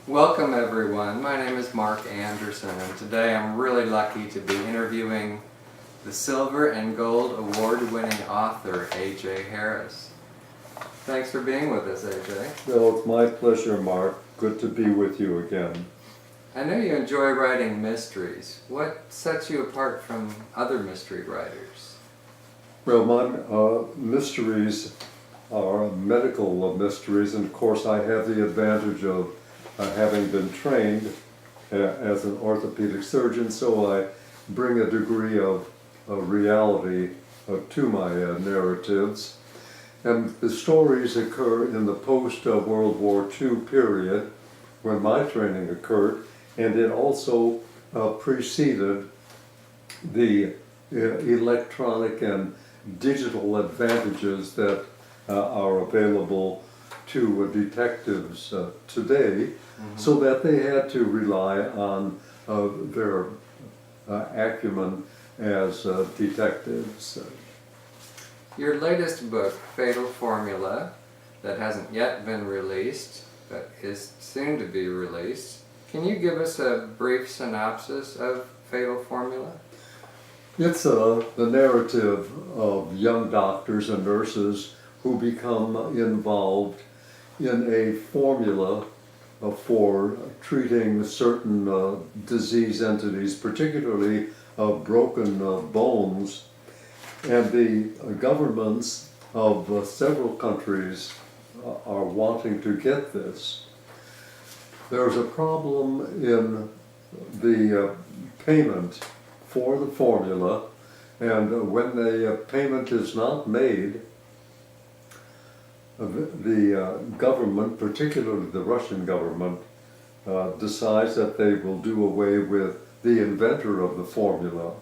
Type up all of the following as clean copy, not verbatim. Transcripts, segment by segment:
Welcome everyone, my name is Mark Anderson and today I'm really lucky to be interviewing the Silver and Gold Award-winning author A.J. Harris. Thanks for being with us, A.J. Well, it's my pleasure, Mark. Good to be with you again. I know you enjoy writing mysteries. What sets you apart from other mystery writers? Well, my mysteries are medical mysteries, and of course I have the advantage of having been trained as an orthopedic surgeon, so I bring a degree of reality to my narratives. And the stories occur in the post-World War II period when my training occurred, and it also preceded the electronic and digital advantages that are available to detectives today, so that they had to rely on their acumen as detectives. Your latest book, Fatal Formula, that hasn't yet been released, but is soon to be released. Can you give us a brief synopsis of Fatal Formula? It's the narrative of young doctors and nurses who become involved in a formula for treating certain disease entities, particularly broken bones. And the governments of several countries are wanting to get this. There's a problem in the payment for the formula, and when the payment is not made, the government, particularly the Russian government, decides that they will do away with the inventor of the formula.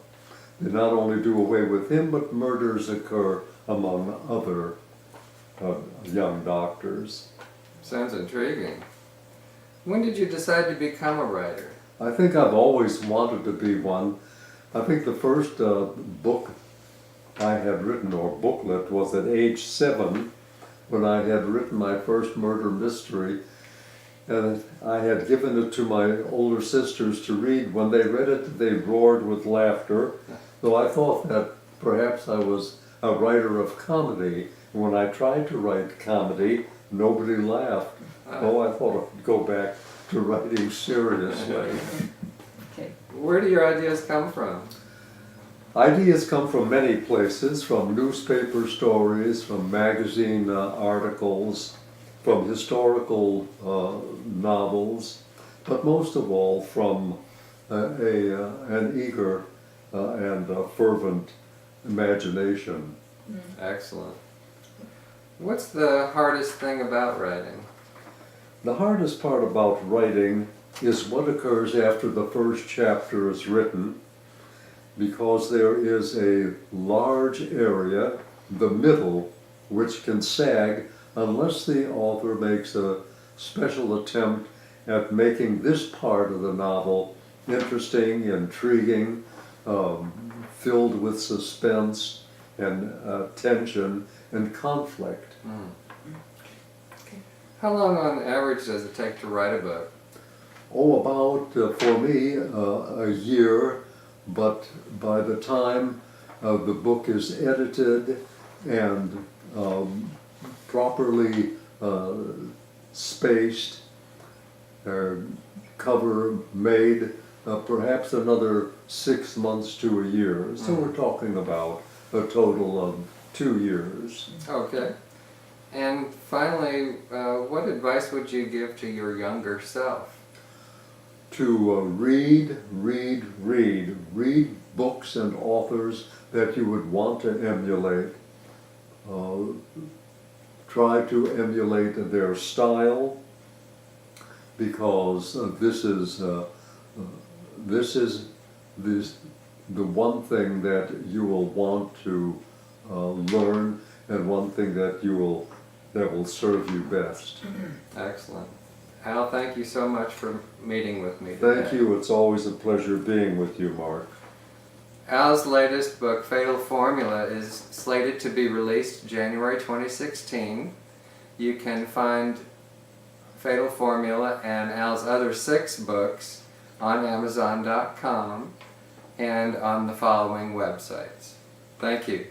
They not only do away with him, but murders occur among other young doctors. Sounds intriguing. When did you decide to become a writer? I think I've always wanted to be one. I think the first book I had written, or booklet, was at age 7, when I had written my first murder mystery, and I had given it to my older sisters to read. When they read it, they roared with laughter, though I thought that perhaps I was a writer of comedy. When I tried to write comedy, nobody laughed. Oh, I thought I'd go back to writing seriously. Okay. Where do your ideas come from? Ideas come from many places, from newspaper stories, from magazine articles, from historical novels, but most of all from an eager and fervent imagination. Excellent. What's the hardest thing about writing? The hardest part about writing is what occurs after the first chapter is written, because there is a large area, the middle, which can sag unless the author makes a special attempt at making this part of the novel interesting, intriguing, filled with suspense and tension and conflict. How long on average does it take to write a book? Oh, about, for me, a year, but by the time the book is edited and properly spaced, cover made, perhaps another 6 months to a year. So we're talking about a total of 2 years. Okay. And finally, what advice would you give to your younger self? To read books and authors that you would want to emulate. Try to emulate their style, because this is the one thing that you will want to learn, and one thing that will serve you best. Excellent. Al, thank you so much for meeting with me today. Thank you. It's always a pleasure being with you, Mark. Al's latest book, Fatal Formula, is slated to be released January 2016. You can find Fatal Formula and Al's other 6 books on Amazon.com and on the following websites. Thank you.